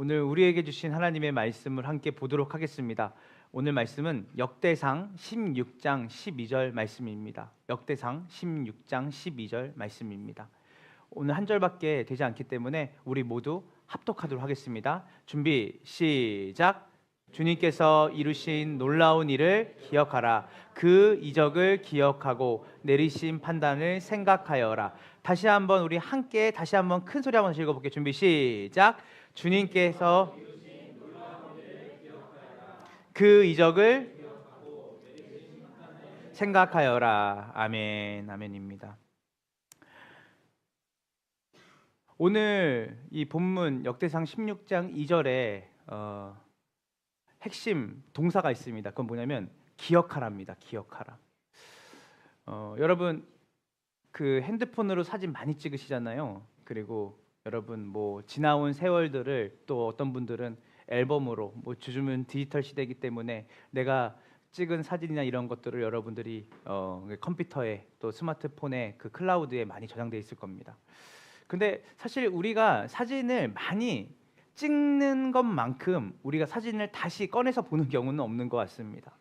오늘 우리에게 주신 하나님의 말씀을 함께 보도록 하겠습니다. 오늘 말씀은 역대상 16장 12절 말씀입니다. 역대상 16장 12절 말씀입니다. 오늘 한 절밖에 되지 않기 때문에 우리 모두 합독하도록 하겠습니다. 준비 시작. 주님께서 이루신 놀라운 일을 기억하라. 그 이적을 기억하고 내리신 판단을 생각하여라. 다시 한번 우리 함께 다시 한번 큰 소리 한번 읽어볼게요. 준비 시작. 주님께서 그 이적을 생각하여라. 아멘. 아멘입니다. 오늘 이 본문 역대상 16장 2절에 핵심 동사가 있습니다. 그건 뭐냐면 기억하라입니다. 기억하라. 여러분 그 핸드폰으로 사진 많이 찍으시잖아요. 그리고 여러분 뭐 지나온 세월들을 또 어떤 분들은 앨범으로 뭐 요즘은 디지털 시대이기 때문에 내가 찍은 사진이나 이런 것들을 여러분들이 컴퓨터에 또 스마트폰에 그 클라우드에 많이 저장돼 있을 겁니다. 근데 사실 우리가 사진을 많이 찍는 것만큼 우리가 사진을 다시 꺼내서 보는 경우는 없는 것 같습니다.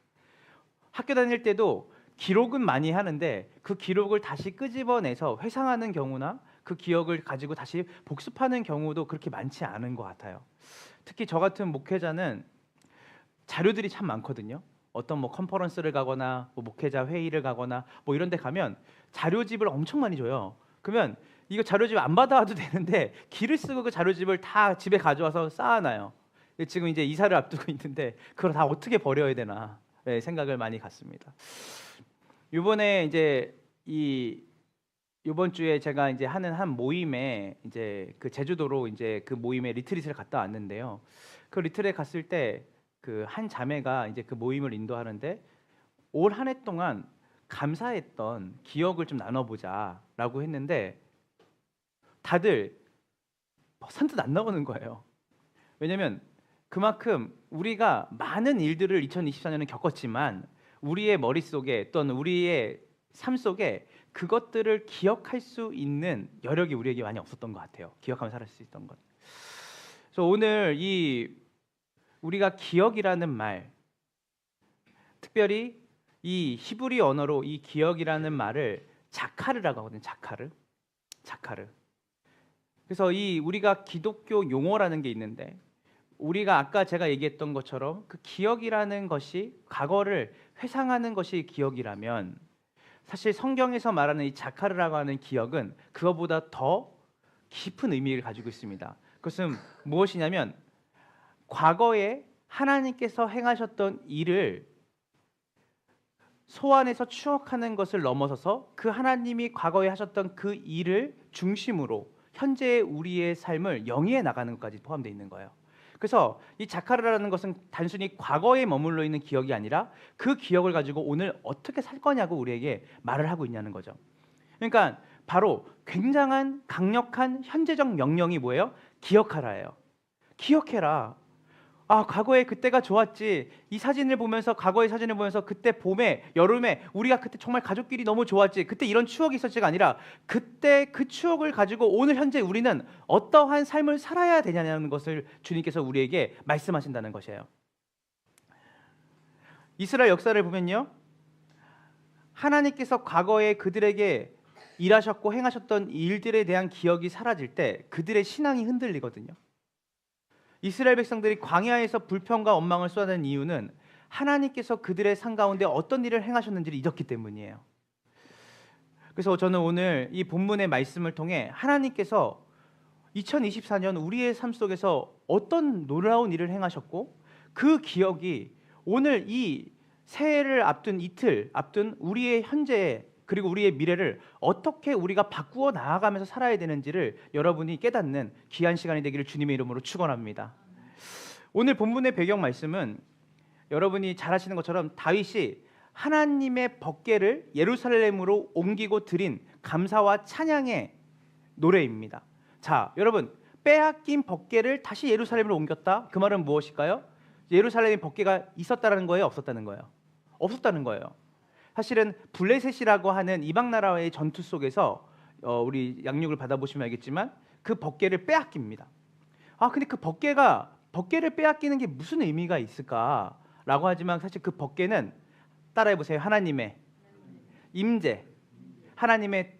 학교 다닐 때도 기록은 많이 하는데 그 기록을 다시 끄집어내서 회상하는 경우나 그 기억을 가지고 다시 복습하는 경우도 그렇게 많지 않은 것 같아요. 특히 저 같은 목회자는 자료들이 참 많거든요. 어떤 뭐 컨퍼런스를 가거나 뭐 목회자 회의를 가거나 뭐 이런 데 가면 자료집을 엄청 많이 줘요. 그러면 이거 자료집 안 받아와도 되는데 기를 쓰고 그 자료집을 다 집에 가져와서 쌓아놔요. 지금 이제 이사를 앞두고 있는데 그걸 다 어떻게 버려야 되나 생각을 많이 갖습니다. 이번에 이제 이번 주에 제가 이제 하는 한 모임에 이제 그 제주도로 이제 그 모임에 리트릿을 갔다 왔는데요. 그 리트릿에 갔을 때 그 한 자매가 이제 그 모임을 인도하는데 올 한 해 동안 감사했던 기억을 좀 나눠보자라고 했는데 다들 선뜻 안 나오는 거예요. 왜냐면 그만큼 우리가 많은 일들을 2024년에 겪었지만 우리의 머릿속에 또는 우리의 삶 속에 그것들을 기억할 수 있는 여력이 우리에게 많이 없었던 것 같아요. 기억하며 살 수 있던 것. 그래서 오늘 우리가 기억이라는 말, 특별히 이 히브리 언어로 이 기억이라는 말을 자카르라고 하거든요. 자카르. 그래서 우리가 기독교 용어라는 게 있는데 우리가 아까 제가 얘기했던 것처럼 그 기억이라는 것이 과거를 회상하는 것이 기억이라면 사실 성경에서 말하는 이 자카르라고 하는 기억은 그거보다 더 깊은 의미를 가지고 있습니다. 그것은 무엇이냐면 과거에 하나님께서 행하셨던 일을 소환해서 추억하는 것을 넘어서서 그 하나님이 과거에 하셨던 그 일을 중심으로 현재의 우리의 삶을 영위해 나가는 것까지 포함되어 있는 거예요. 그래서 이 자카르라는 것은 단순히 과거에 머물러 있는 기억이 아니라 그 기억을 가지고 오늘 어떻게 살 거냐고 우리에게 말을 하고 있냐는 거죠. 그러니까 바로 굉장한 강력한 현재적 명령이 뭐예요? 기억하라예요. 기억해라. 아, 과거에 그때가 좋았지. 이 사진을 보면서 과거의 사진을 보면서 그때 봄에 여름에 우리가 그때 정말 가족끼리 너무 좋았지. 그때 이런 추억이 있었지가 아니라 그때 그 추억을 가지고 오늘 현재 우리는 어떠한 삶을 살아야 되냐는 것을 주님께서 우리에게 말씀하신다는 것이에요. 이스라엘 역사를 보면요, 하나님께서 과거에 그들에게 일하셨고 행하셨던 일들에 대한 기억이 사라질 때 그들의 신앙이 흔들리거든요. 이스라엘 백성들이 광야에서 불평과 원망을 쏟아낸 이유는 하나님께서 그들의 삶 가운데 어떤 일을 행하셨는지를 잊었기 때문이에요. 그래서 저는 오늘 이 본문의 말씀을 통해 하나님께서 2024년 우리의 삶 속에서 어떤 놀라운 일을 행하셨고 그 기억이 오늘 이 새해를 앞둔 이틀 앞둔 우리의 현재 그리고 우리의 미래를 어떻게 우리가 바꾸어 나아가면서 살아야 되는지를 여러분이 깨닫는 귀한 시간이 되기를 주님의 이름으로 축원합니다. 오늘 본문의 배경 말씀은 여러분이 잘 아시는 것처럼 다윗이 하나님의 법궤를 예루살렘으로 옮기고 드린 감사와 찬양의 노래입니다. 자, 여러분, 빼앗긴 법궤를 다시 예루살렘으로 옮겼다. 그 말은 무엇일까요? 예루살렘에 법궤가 있었다는 거예요, 없었다는 거예요? 없었다는 거예요. 사실은 블레셋이라고 하는 이방 나라의 전투 속에서 우리 양육을 받아보시면 알겠지만 그 법궤를 빼앗깁니다. 근데 그 법궤가 법궤를 빼앗기는 게 무슨 의미가 있을까라고 하지만 사실 그 법궤는 따라해 보세요. 하나님의 임재, 하나님의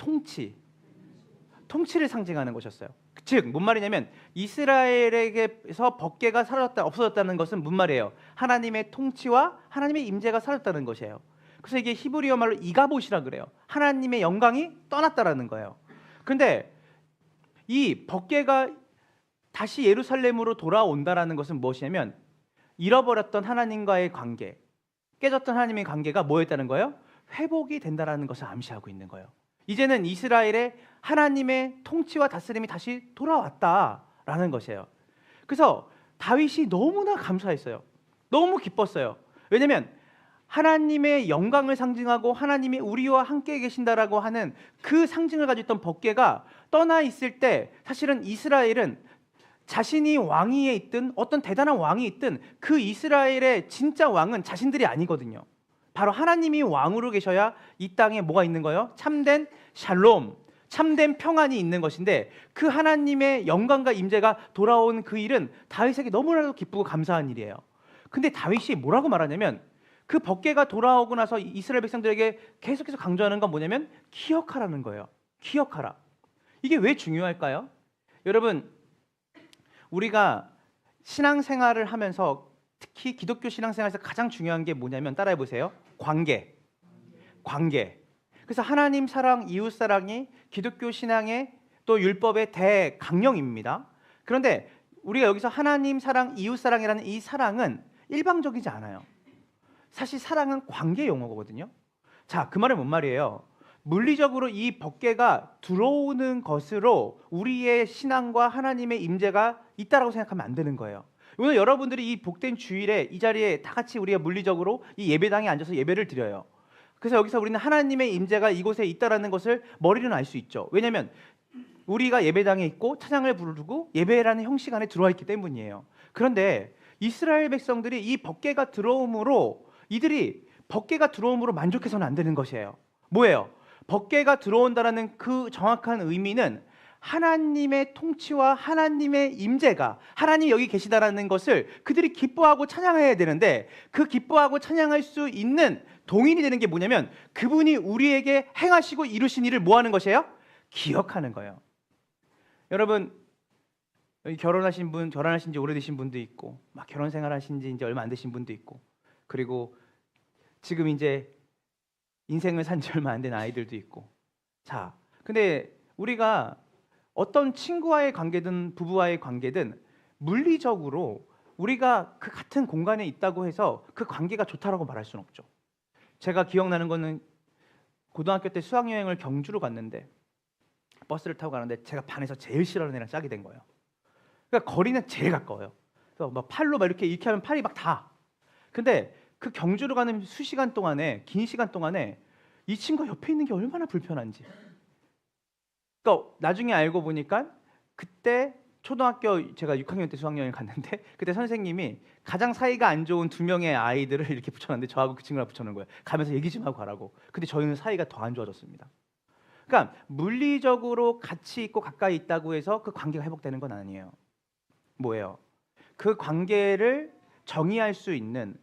통치를 상징하는 것이었어요. 즉, 뭔 말이냐면 이스라엘에게서 법궤가 사라졌다, 없어졌다는 것은 무슨 말이에요? 하나님의 통치와 하나님의 임재가 사라졌다는 것이에요. 그래서 이게 히브리어 말로 이가봇이라 그래요. 하나님의 영광이 떠났다라는 거예요. 그런데 이 법궤가 다시 예루살렘으로 돌아온다라는 것은 무엇이냐면 잃어버렸던 하나님과의 관계, 깨졌던 하나님의 관계가 뭐였다는 거예요? 회복이 된다라는 것을 암시하고 있는 거예요. 이제는 이스라엘의 하나님의 통치와 다스림이 다시 돌아왔다라는 것이에요. 그래서 다윗이 너무나 감사했어요. 너무 기뻤어요. 왜냐하면 하나님의 영광을 상징하고 하나님이 우리와 함께 계신다라고 하는 그 상징을 가지고 있던 법궤가 떠나 있을 때 사실은 이스라엘은 자신이 왕위에 있든 어떤 대단한 왕이 있든 그 이스라엘의 진짜 왕은 자신들이 아니거든요. 바로 하나님이 왕으로 계셔야 이 땅에 뭐가 있는 거예요? 참된 샬롬, 참된 평안이 있는 것인데 그 하나님의 영광과 임재가 돌아온 그 일은 다윗에게 너무나도 기쁘고 감사한 일이에요. 근데 다윗이 뭐라고 말하냐면 그 법궤가 돌아오고 나서 이스라엘 백성들에게 계속해서 강조하는 건 뭐냐면 기억하라는 거예요. 기억하라. 이게 왜 중요할까요? 여러분, 우리가 신앙생활을 하면서 특히 기독교 신앙생활에서 가장 중요한 게 뭐냐면 따라해 보세요. 관계. 그래서 하나님 사랑, 이웃 사랑이 기독교 신앙의 또 율법의 대강령입니다. 그런데 우리가 여기서 하나님 사랑, 이웃 사랑이라는 이 사랑은 일방적이지 않아요. 사실 사랑은 관계 용어거든요. 자, 그 말은 뭔 말이에요? 물리적으로 이 법궤가 들어오는 것으로 우리의 신앙과 하나님의 임재가 있다라고 생각하면 안 되는 거예요. 오늘 여러분들이 이 복된 주일에 이 자리에 다 같이 우리가 물리적으로 이 예배당에 앉아서 예배를 드려요. 그래서 여기서 우리는 하나님의 임재가 이곳에 있다라는 것을 머리로는 알 수 있죠. 왜냐하면 우리가 예배당에 있고 찬양을 부르고 예배라는 형식 안에 들어와 있기 때문이에요. 그런데 이스라엘 백성들이 이 법궤가 들어옴으로 이들이 법궤가 들어옴으로 만족해서는 안 되는 것이에요. 뭐예요? 법궤가 들어온다라는 그 정확한 의미는 하나님의 통치와 하나님의 임재가 하나님 여기 계시다라는 것을 그들이 기뻐하고 찬양해야 되는데 그 기뻐하고 찬양할 수 있는 동인이 되는 게 뭐냐면 그분이 우리에게 행하시고 이루신 일을 뭐 하는 것이에요? 기억하는 거예요. 여러분, 여기 결혼하신 분, 결혼하신 지 오래되신 분도 있고 막 결혼 생활하신 지 이제 얼마 안 되신 분도 있고 그리고 지금 이제 인생을 산 지 얼마 안 된 아이들도 있고. 자, 근데 우리가 어떤 친구와의 관계든 부부와의 관계든 물리적으로 우리가 그 같은 공간에 있다고 해서 그 관계가 좋다라고 말할 수는 없죠. 제가 기억나는 거는 고등학교 때 수학여행을 경주로 갔는데 버스를 타고 가는데 제가 반에서 제일 싫어하는 애랑 짝이 된 거예요. 그러니까 거리는 제일 가까워요. 그래서 막 팔로 막 이렇게 하면 팔이 막 다. 근데 그 경주로 가는 수시간 동안에 긴 시간 동안에 이 친구가 옆에 있는 게 얼마나 불편한지. 그러니까 나중에 알고 보니까 그때 초등학교 제가 6학년 때 수학여행 갔는데 그때 선생님이 가장 사이가 안 좋은 두 명의 아이들을 이렇게 붙여놨는데 저하고 그 친구랑 붙여놓은 거예요. 가면서 얘기 좀 하고 가라고. 근데 저희는 사이가 더 안 좋아졌습니다. 그러니까 물리적으로 같이 있고 가까이 있다고 해서 그 관계가 회복되는 건 아니에요. 뭐예요? 그 관계를 정의할 수 있는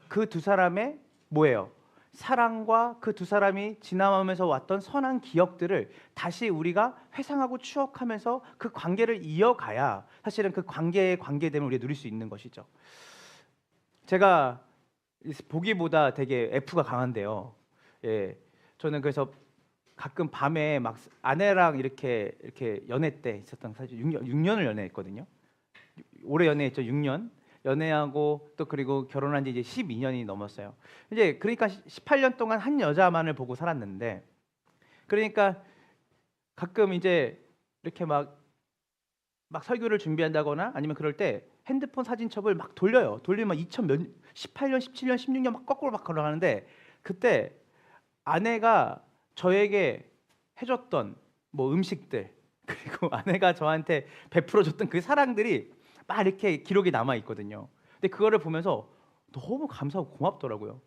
그 두 사람의 뭐예요? 사랑과 그 두 사람이 지나가면서 왔던 선한 기억들을 다시 우리가 회상하고 추억하면서 그 관계를 이어가야 사실은 그 관계의 관계됨을 우리가 누릴 수 있는 것이죠. 제가 보기보다 되게 F가 강한데요. 예, 저는 그래서 가끔 밤에 막 아내랑 이렇게 연애 때 있었던 사실 6년을 연애했거든요. 오래 연애했죠. 6년. 연애하고 또 그리고 결혼한 지 이제 12년이 넘었어요. 이제 그러니까 18년 동안 한 여자만을 보고 살았는데 그러니까 가끔 이제 이렇게 막 설교를 준비한다거나 아니면 그럴 때 핸드폰 사진첩을 막 돌려요. 돌리면 18년, 17년, 16년 막 거꾸로 막 걸어가는데 그때 아내가 저에게 해줬던 뭐 음식들 그리고 아내가 저한테 베풀어줬던 그 사랑들이 막 이렇게 기록이 남아 있거든요. 근데 그거를 보면서 너무 감사하고 고맙더라고요.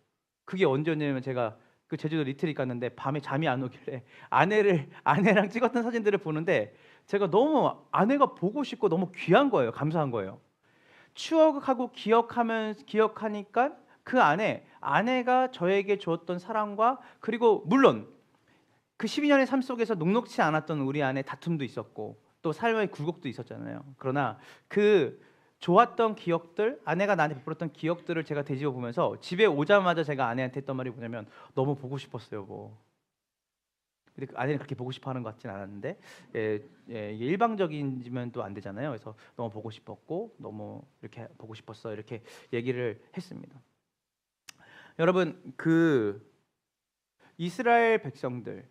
그게 언제였냐면 제가 그 제주도 리트릿 갔는데 밤에 잠이 안 오길래 아내랑 찍었던 사진들을 보는데 제가 너무 아내가 보고 싶고 너무 귀한 거예요. 감사한 거예요. 추억하고 기억하니까 그 안에 아내가 저에게 주었던 사랑과, 그리고 물론 그 12년의 삶 속에서 녹록지 않았던 우리 안에 다툼도 있었고 또 삶의 굴곡도 있었잖아요. 그러나 그 좋았던 기억들, 아내가 나한테 베풀었던 기억들을 제가 되짚어 보면서 집에 오자마자 제가 아내한테 했던 말이 뭐냐면, 너무 보고 싶었어요. 뭐. 근데 아내는 그렇게 보고 싶어하는 것 같진 않았는데, 이게 일방적이면 또 안 되잖아요. 그래서 너무 보고 싶었고, 너무 이렇게 보고 싶었어, 이렇게 얘기를 했습니다. 여러분, 그 이스라엘 백성들이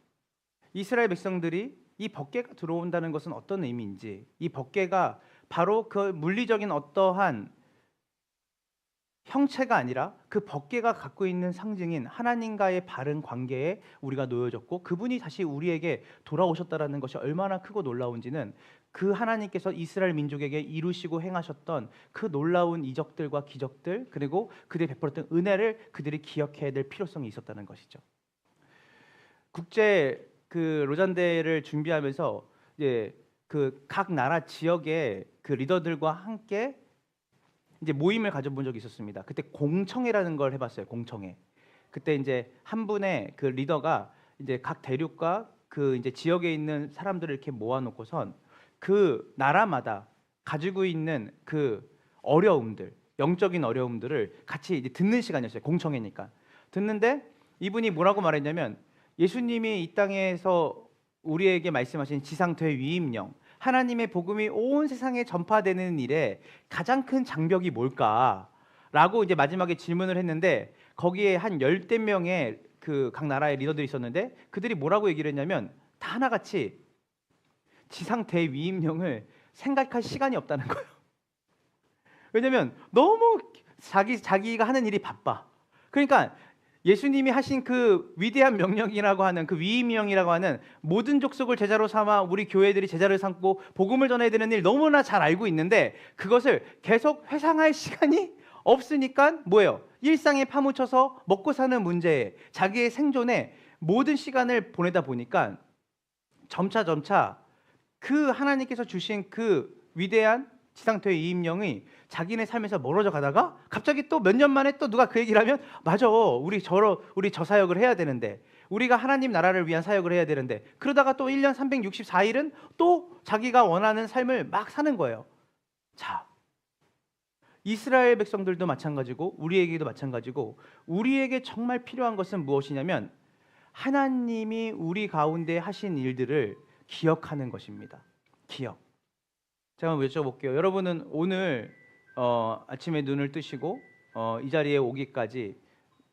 이 법궤가 들어온다는 것은 어떤 의미인지, 이 법궤가 바로 그 물리적인 어떠한 형체가 아니라 그 법궤가 갖고 있는 상징인 하나님과의 바른 관계에 우리가 놓여졌고, 그분이 다시 우리에게 돌아오셨다라는 것이 얼마나 크고 놀라운지는 그 하나님께서 이스라엘 민족에게 이루시고 행하셨던 그 놀라운 이적들과 기적들, 그리고 그들이 베풀었던 은혜를 그들이 기억해야 될 필요성이 있었다는 것이죠. 국제 그 로잔대를 준비하면서 이제 그 각 나라 지역의 그 리더들과 함께 이제 모임을 가져본 적이 있었습니다. 그때 공청회라는 걸 해봤어요. 공청회. 그때 이제 한 분의 그 리더가 이제 각 대륙과 그 이제 지역에 있는 사람들을 이렇게 모아놓고선 그 나라마다 가지고 있는 그 어려움들, 영적인 어려움들을 같이 이제 듣는 시간이었어요. 공청회니까. 듣는데 이분이 뭐라고 말했냐면, 예수님이 이 땅에서 우리에게 말씀하신 지상퇴 위임령, 하나님의 복음이 온 세상에 전파되는 일에 가장 큰 장벽이 뭘까라고 이제 마지막에 질문을 했는데, 거기에 한 10대 명의 그 각 나라의 리더들이 있었는데, 그들이 뭐라고 얘기를 했냐면 다 하나같이 지상퇴 위임령을 생각할 시간이 없다는 거예요. 왜냐면 너무 자기가 하는 일이 바빠. 그러니까 예수님이 하신 그 위대한 명령이라고 하는 그 위임령이라고 하는 모든 족속을 제자로 삼아 우리 교회들이 제자를 삼고 복음을 전해야 되는 일 너무나 잘 알고 있는데, 그것을 계속 회상할 시간이 없으니까 뭐예요? 일상에 파묻혀서 먹고 사는 문제에, 자기의 생존에 모든 시간을 보내다 보니까 점차 그 하나님께서 주신 그 위대한 지상퇴 위임령이 자기네 삶에서 멀어져 가다가 갑자기 또 몇 년 만에 또 누가 그 얘기를 하면, 맞아, 우리 저 사역을 해야 되는데, 우리가 하나님 나라를 위한 사역을 해야 되는데, 그러다가 또 1년 364일은 또 자기가 원하는 삶을 막 사는 거예요. 자, 이스라엘 백성들도 마찬가지고 우리에게도 마찬가지고, 우리에게 정말 필요한 것은 무엇이냐면 하나님이 우리 가운데 하신 일들을 기억하는 것입니다. 기억. 제가 한번 여쭤볼게요. 여러분은 오늘 아침에 눈을 뜨시고 이 자리에 오기까지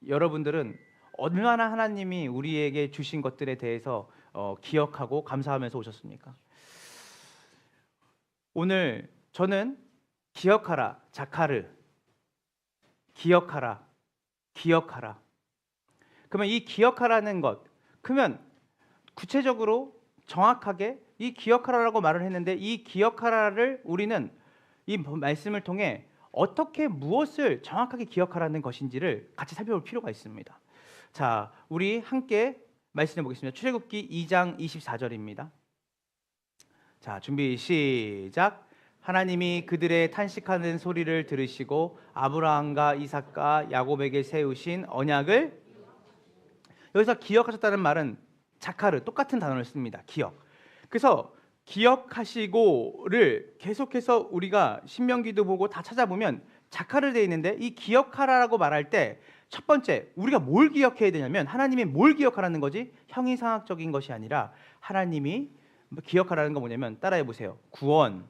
여러분들은 얼마나 하나님이 우리에게 주신 것들에 대해서 기억하고 감사하면서 오셨습니까? 오늘 저는 기억하라, 자카르, 기억하라. 그러면 이 기억하라는 것, 그러면 구체적으로 정확하게 이 기억하라라고 말을 했는데, 이 기억하라를 우리는 이 말씀을 통해 어떻게 무엇을 정확하게 기억하라는 것인지를 같이 살펴볼 필요가 있습니다. 자, 우리 함께 말씀해 보겠습니다. 출애굽기 2장 24절입니다. 자, 준비 시작. 하나님이 그들의 탄식하는 소리를 들으시고 아브라함과 이삭과 야곱에게 세우신 언약을, 여기서 기억하셨다는 말은 자카르, 똑같은 단어를 씁니다. 기억. 그래서 기억하시고를 계속해서 우리가 신명기도 보고 다 찾아보면 자카르 되어 있는데, 이 기억하라라고 말할 때 첫 번째 우리가 뭘 기억해야 되냐면, 하나님이 뭘 기억하라는 거지? 형이상학적인 것이 아니라 하나님이 기억하라는 건 뭐냐면, 따라해 보세요. 구원.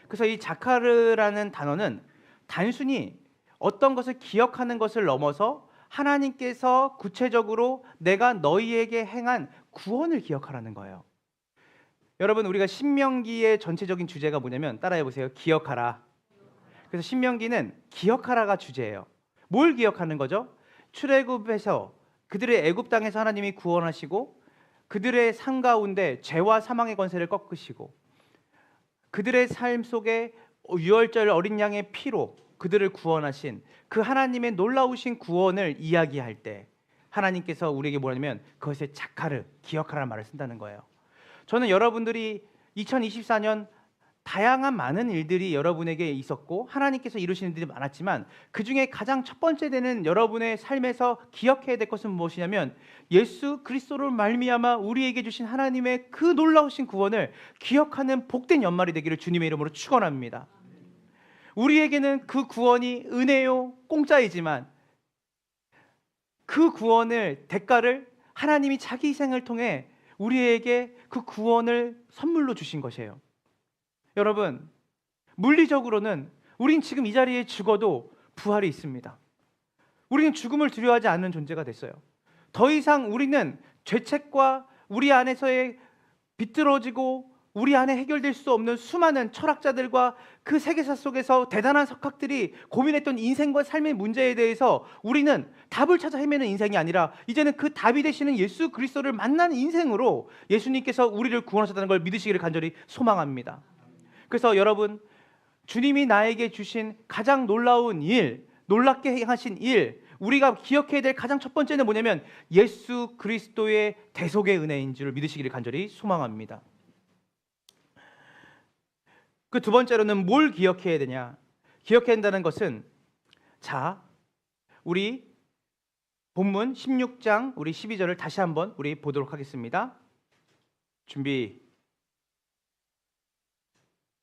그래서 이 자카르라는 단어는 단순히 어떤 것을 기억하는 것을 넘어서 하나님께서 구체적으로 내가 너희에게 행한 구원을 기억하라는 거예요. 여러분, 우리가 신명기의 전체적인 주제가 뭐냐면, 따라해 보세요. 기억하라. 그래서 신명기는 기억하라가 주제예요. 뭘 기억하는 거죠? 출애굽에서 그들의 애굽 땅에서 하나님이 구원하시고, 그들의 삶 가운데 죄와 사망의 권세를 꺾으시고, 그들의 삶 속에 유월절 어린 양의 피로 그들을 구원하신 그 하나님의 놀라우신 구원을 이야기할 때 하나님께서 우리에게 뭐냐면 그것에 자카르, 기억하라는 말을 쓴다는 거예요. 저는 여러분들이 2024년 다양한 많은 일들이 여러분에게 있었고 하나님께서 이루시는 일들이 많았지만 그중에 가장 첫 번째 되는 여러분의 삶에서 기억해야 될 것은 무엇이냐면 예수 그리스도로 말미암아 우리에게 주신 하나님의 그 놀라우신 구원을 기억하는 복된 연말이 되기를 주님의 이름으로 축원합니다. 우리에게는 그 구원이 은혜요 공짜이지만 그 구원을 대가를 하나님이 자기 희생을 통해 우리에게 그 구원을 선물로 주신 것이에요. 여러분, 물리적으로는 우린 지금 이 자리에 죽어도 부활이 있습니다. 우리는 죽음을 두려워하지 않는 존재가 됐어요. 더 이상 우리는 죄책과 우리 안에서의 비뚤어지고 우리 안에 해결될 수 없는 수많은 철학자들과 그 세계사 속에서 대단한 석학들이 고민했던 인생과 삶의 문제에 대해서 우리는 답을 찾아 헤매는 인생이 아니라 이제는 그 답이 되시는 예수 그리스도를 만난 인생으로 예수님께서 우리를 구원하셨다는 걸 믿으시기를 간절히 소망합니다. 그래서 여러분, 주님이 나에게 주신 가장 놀라운 일, 놀랍게 하신 일, 우리가 기억해야 될 가장 첫 번째는 뭐냐면 예수 그리스도의 대속의 은혜인 줄 믿으시기를 간절히 소망합니다. 그 두 번째로는 뭘 기억해야 되냐? 기억해야 한다는 것은, 자, 우리 본문 16장 우리 12절을 다시 한번 우리 보도록 하겠습니다. 준비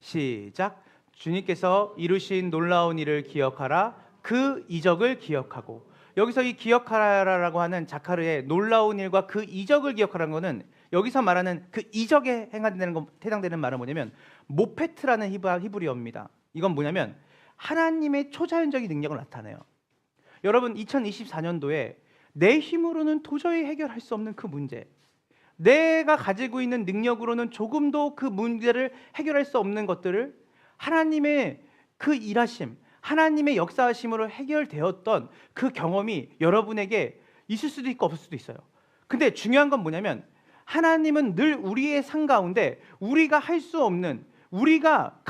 시작. 주님께서 이루신 놀라운 일을 기억하라. 그 이적을 기억하고. 여기서 이 기억하라라고 하는 자카르의 놀라운 일과 그 이적을 기억하라는 것은 여기서 말하는 그 이적에 해당되는 말은 뭐냐면 모페트라는 히브리어입니다. 이건 뭐냐면 하나님의 초자연적인 능력을 나타내요. 여러분, 2024년도에 내 힘으로는 도저히 해결할 수 없는 그 문제, 내가 가지고 있는 능력으로는 조금도 그 문제를 해결할 수 없는 것들을 하나님의 그 일하심, 하나님의 역사하심으로 해결되었던 그 경험이 여러분에게 있을 수도 있고 없을 수도 있어요. 근데 중요한 건 뭐냐면 하나님은 늘 우리의 삶 가운데 우리가 할 수 없는, 우리가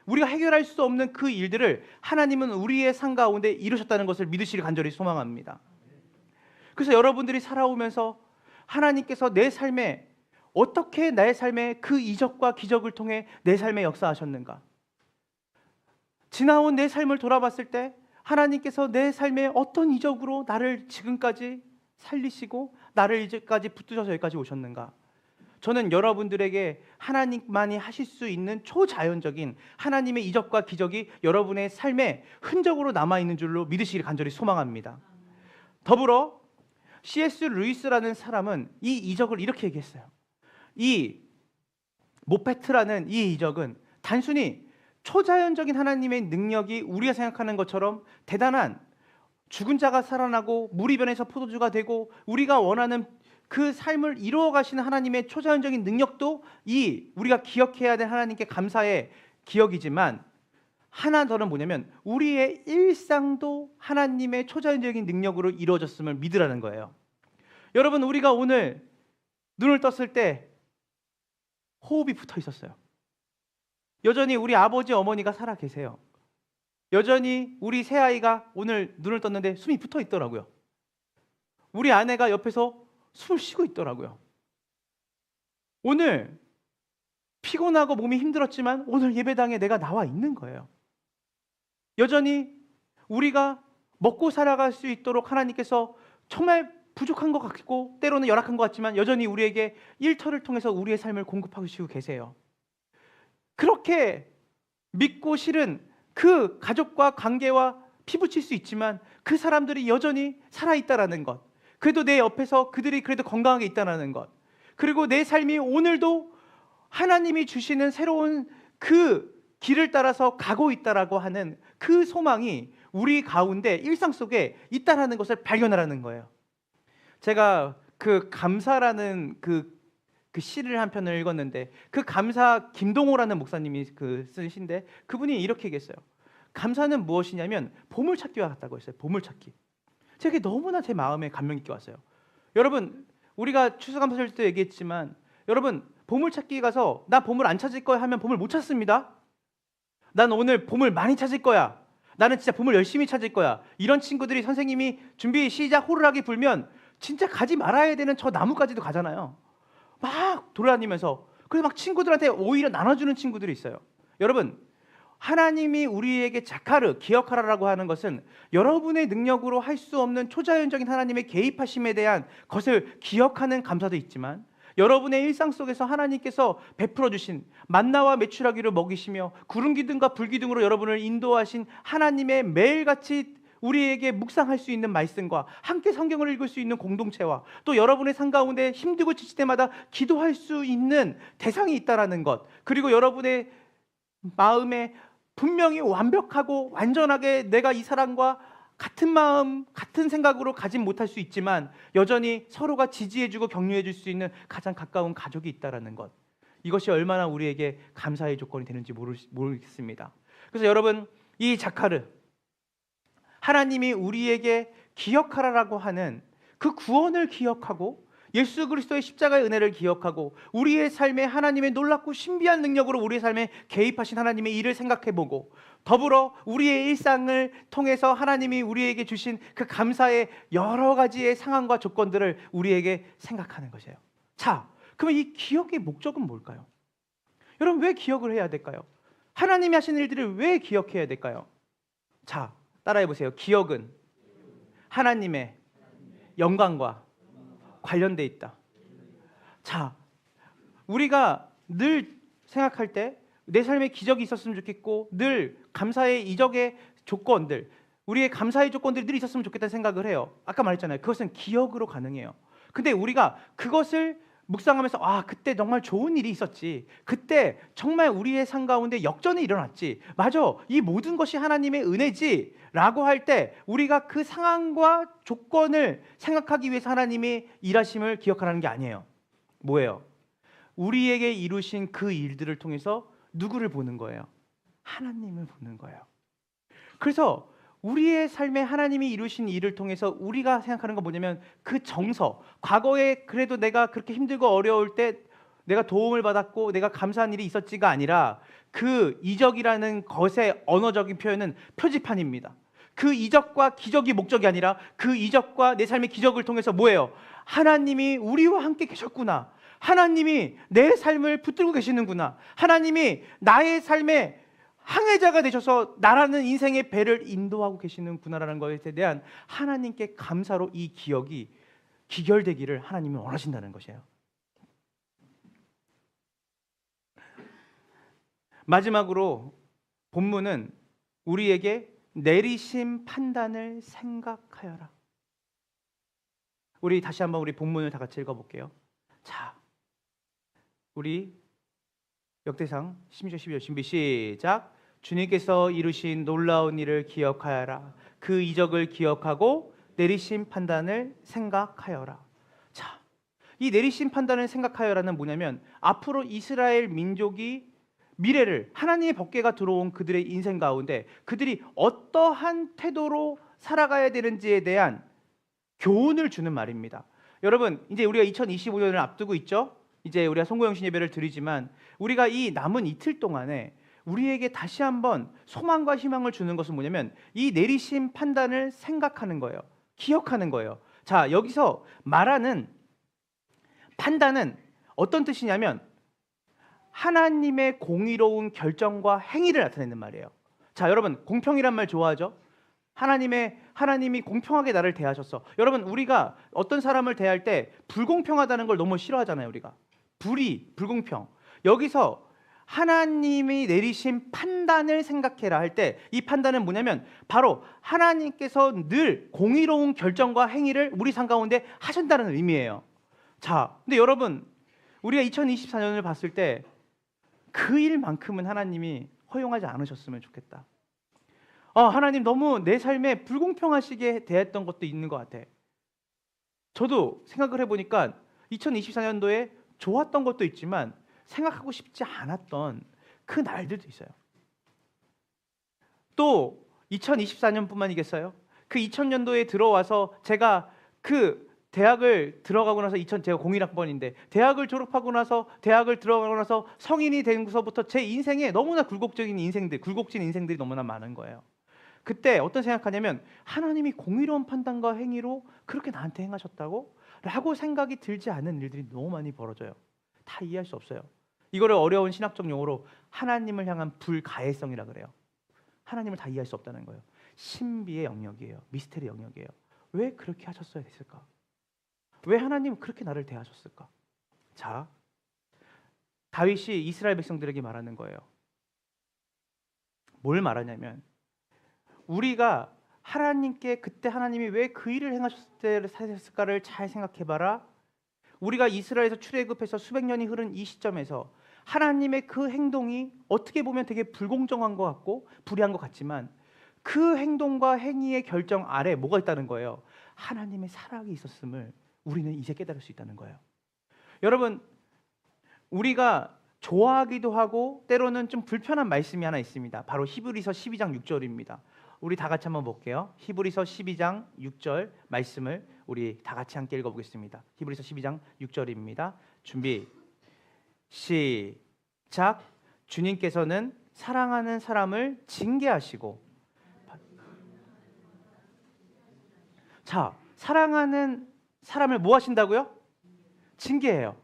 해결할 수 없는 그 일들을 하나님은 우리의 삶 가운데 이루셨다는 것을 믿으시길 간절히 소망합니다. 그래서 여러분들이 살아오면서 하나님께서 내 삶에 어떻게 내 삶에 그 이적과 기적을 통해 내 삶에 역사하셨는가? 지나온 내 삶을 돌아봤을 때 하나님께서 내 삶에 어떤 이적으로 나를 지금까지 살리시고 나를 이제까지 붙드셔서 여기까지 오셨는가? 저는 여러분들에게 하나님만이 하실 수 있는 초자연적인 하나님의 이적과 기적이 여러분의 삶에 흔적으로 남아있는 줄로 믿으시길 간절히 소망합니다. 더불어 C.S. 루이스라는 사람은 이 이적을 이렇게 얘기했어요. 이 모페트라는 이 이적은 단순히 초자연적인 하나님의 능력이 우리가 생각하는 것처럼 대단한 죽은 자가 살아나고 물이 변해서 포도주가 되고 우리가 원하는 그 삶을 이루어 가시는 하나님의 초자연적인 능력도 이 우리가 기억해야 될 하나님께 감사의 기억이지만 하나 더는 뭐냐면 우리의 일상도 하나님의 초자연적인 능력으로 이루어졌음을 믿으라는 거예요. 여러분, 우리가 오늘 눈을 떴을 때 호흡이 붙어 있었어요. 여전히 우리 아버지 어머니가 살아 계세요. 여전히 우리 새아이가 오늘 눈을 떴는데 숨이 붙어 있더라고요. 우리 아내가 옆에서 숨을 쉬고 있더라고요. 오늘 피곤하고 몸이 힘들었지만 오늘 예배당에 내가 나와 있는 거예요. 여전히 우리가 먹고 살아갈 수 있도록 하나님께서 정말 부족한 것 같고 때로는 열악한 것 같지만 여전히 우리에게 일터를 통해서 우리의 삶을 공급하시고 계세요. 그렇게 믿고 실은 그 가족과 관계와 피부칠 수 있지만 그 사람들이 여전히 살아있다라는 것, 그래도 내 옆에서 그들이 그래도 건강하게 있다라는 것, 그리고 내 삶이 오늘도 하나님이 주시는 새로운 그 길을 따라서 가고 있다라고 하는 그 소망이 우리 가운데 일상 속에 있다라는 것을 발견하라는 거예요. 제가 그 감사라는 그 시를 한 편을 읽었는데 그 감사 김동호라는 목사님이 쓴 시인데 그분이 이렇게 얘기했어요. 감사는 무엇이냐면 보물찾기와 같다고 했어요. 보물찾기. 제가 너무나 제 마음에 감명 깊게 왔어요. 여러분, 우리가 추수감사절 때 얘기했지만 여러분, 보물찾기 가서 나 보물 안 찾을 거야 하면 보물 못 찾습니다. 난 오늘 보물 많이 찾을 거야. 나는 진짜 보물 열심히 찾을 거야. 이런 친구들이 선생님이 준비 시작 호루라기 불면 진짜 가지 말아야 되는 저 나무까지도 가잖아요. 막 돌아다니면서 그래서 막 친구들한테 오히려 나눠주는 친구들이 있어요. 여러분, 하나님이 우리에게 자카르, 기억하라라고 하는 것은 여러분의 능력으로 할 수 없는 초자연적인 하나님의 개입하심에 대한 것을 기억하는 감사도 있지만, 여러분의 일상 속에서 하나님께서 베풀어 주신 만나와 메추라기를 먹이시며 구름 기둥과 불 기둥으로 여러분을 인도하신 하나님의 매일같이 우리에게 묵상할 수 있는 말씀과 함께 성경을 읽을 수 있는 공동체와 또 여러분의 삶 가운데 힘들고 지칠 때마다 기도할 수 있는 대상이 있다라는 것, 그리고 여러분의 마음에 분명히 완벽하고 완전하게 내가 이 사람과 같은 마음, 같은 생각으로 가진 못할 수 있지만 여전히 서로가 지지해주고 격려해줄 수 있는 가장 가까운 가족이 있다라는 것, 이것이 얼마나 우리에게 감사의 조건이 되는지 모르겠습니다. 그래서 여러분, 이 자카르, 하나님이 우리에게 기억하라라고 하는 그 구원을 기억하고 예수 그리스도의 십자가의 은혜를 기억하고 우리의 삶에 하나님의 놀랍고 신비한 능력으로 우리의 삶에 개입하신 하나님의 일을 생각해보고, 더불어 우리의 일상을 통해서 하나님이 우리에게 주신 그 감사의 여러 가지의 상황과 조건들을 우리에게 생각하는 것이에요. 자, 그러면 이 기억의 목적은 뭘까요? 여러분, 왜 기억을 해야 될까요? 하나님이 하신 일들을 왜 기억해야 될까요? 자, 따라해보세요. 기억은 하나님의 영광과 관련돼 있다. 자, 우리가 늘 생각할 때 내 삶에 기적이 있었으면 좋겠고 늘 감사의 이적의 조건들, 우리의 감사의 조건들이 늘 있었으면 좋겠다는 생각을 해요. 아까 말했잖아요. 그것은 기억으로 가능해요. 근데 우리가 그것을 묵상하면서 그때 정말 좋은 일이 있었지, 그때 정말 우리의 삶 가운데 역전이 일어났지, 맞아, 이 모든 것이 하나님의 은혜지 라고 할 때 우리가 그 상황과 조건을 생각하기 위해서 하나님이 일하심을 기억하라는 게 아니에요. 뭐예요? 우리에게 이루신 그 일들을 통해서 누구를 보는 거예요? 하나님을 보는 거예요. 그래서 우리의 삶에 하나님이 이루신 일을 통해서 우리가 생각하는 건 뭐냐면 그 정서, 과거에 그래도 내가 그렇게 힘들고 어려울 때 내가 도움을 받았고 내가 감사한 일이 있었지가 아니라, 그 이적이라는 것의 언어적인 표현은 표지판입니다. 그 이적과 기적이 목적이 아니라 그 이적과 내 삶의 기적을 통해서 뭐예요? 하나님이 우리와 함께 계셨구나, 하나님이 내 삶을 붙들고 계시는구나, 하나님이 나의 삶에 항해자가 되셔서 나라는 인생의 배를 인도하고 계시는구나라는 것에 대한 하나님께 감사로 이 기억이 기결되기를 하나님이 원하신다는 것이에요. 마지막으로 본문은 우리에게 내리신 판단을 생각하여라. 우리 다시 한번 우리 본문을 다 같이 읽어볼게요. 자, 우리 역대상 16절 12절 준비 시작. 주님께서 이루신 놀라운 일을 기억하여라. 그 이적을 기억하고 내리신 판단을 생각하여라. 자, 이 내리신 판단을 생각하여라는 뭐냐면 앞으로 이스라엘 민족이 미래를, 하나님의 법궤가 들어온 그들의 인생 가운데 그들이 어떠한 태도로 살아가야 되는지에 대한 교훈을 주는 말입니다. 여러분, 이제 우리가 2025년을 앞두고 있죠. 이제 우리가 송구영신 예배를 드리지만 우리가 이 남은 이틀 동안에 우리에게 다시 한번 소망과 희망을 주는 것은 뭐냐면 이 내리신 판단을 생각하는 거예요. 기억하는 거예요. 자, 여기서 말하는 판단은 어떤 뜻이냐면 하나님의 공의로운 결정과 행위를 나타내는 말이에요. 자, 여러분, 공평이란 말 좋아하죠? 하나님이 공평하게 나를 대하셨어. 여러분, 우리가 어떤 사람을 대할 때 불공평하다는 걸 너무 싫어하잖아요. 우리가 불공평. 여기서 하나님이 내리신 판단을 생각해라 할 때 이 판단은 뭐냐면 바로 하나님께서 늘 공의로운 결정과 행위를 우리 삶 가운데 하신다는 의미예요. 자, 근데 여러분, 우리가 2024년을 봤을 때 그 일만큼은 하나님이 허용하지 않으셨으면 좋겠다. 하나님 너무 내 삶에 불공평하시게 대했던 것도 있는 것 같아. 저도 생각을 해보니까 2024년도에 좋았던 것도 있지만 생각하고 싶지 않았던 그 날들도 있어요. 또 2024년뿐만이겠어요? 그 2000년도에 들어와서 제가 그 대학을 들어가고 나서 제가 01학번인데 대학을 졸업하고 나서 대학을 들어가고 나서 성인이 된서부터 제 인생에 너무나 굴곡진 인생들이 너무나 많은 거예요. 그때 어떤 생각하냐면 하나님이 공의로운 판단과 행위로 그렇게 나한테 행하셨다고? 라고 생각이 들지 않은 일들이 너무 많이 벌어져요. 다 이해할 수 없어요. 이거를 어려운 신학적 용어로 하나님을 향한 불가해성이라 그래요. 하나님을 다 이해할 수 없다는 거예요. 신비의 영역이에요. 미스테리 영역이에요. 왜 그렇게 하셨어야 됐을까? 왜 하나님 그렇게 나를 대하셨을까? 자, 다윗이 이스라엘 백성들에게 말하는 거예요. 뭘 말하냐면 우리가 하나님께 그때 하나님이 왜 그 일을 행하셨을까를 잘 생각해봐라. 우리가 이스라엘에서 출애굽해서 수백 년이 흐른 이 시점에서 하나님의 그 행동이 어떻게 보면 되게 불공정한 것 같고 불의한 것 같지만 그 행동과 행위의 결정 아래 뭐가 있다는 거예요? 하나님의 사랑이 있었음을 우리는 이제 깨달을 수 있다는 거예요. 여러분, 우리가 좋아하기도 하고 때로는 좀 불편한 말씀이 하나 있습니다. 바로 히브리서 12장 6절입니다. 우리 다 같이 한번 볼게요. 히브리서 12장 6절 말씀을 우리 다 같이 함께 읽어보겠습니다. 히브리서 12장 6절입니다. 준비 시작. 주님께서는 사랑하는 사람을 징계하시고, 자, 사랑하는 사람을 뭐 하신다고요? 징계해요.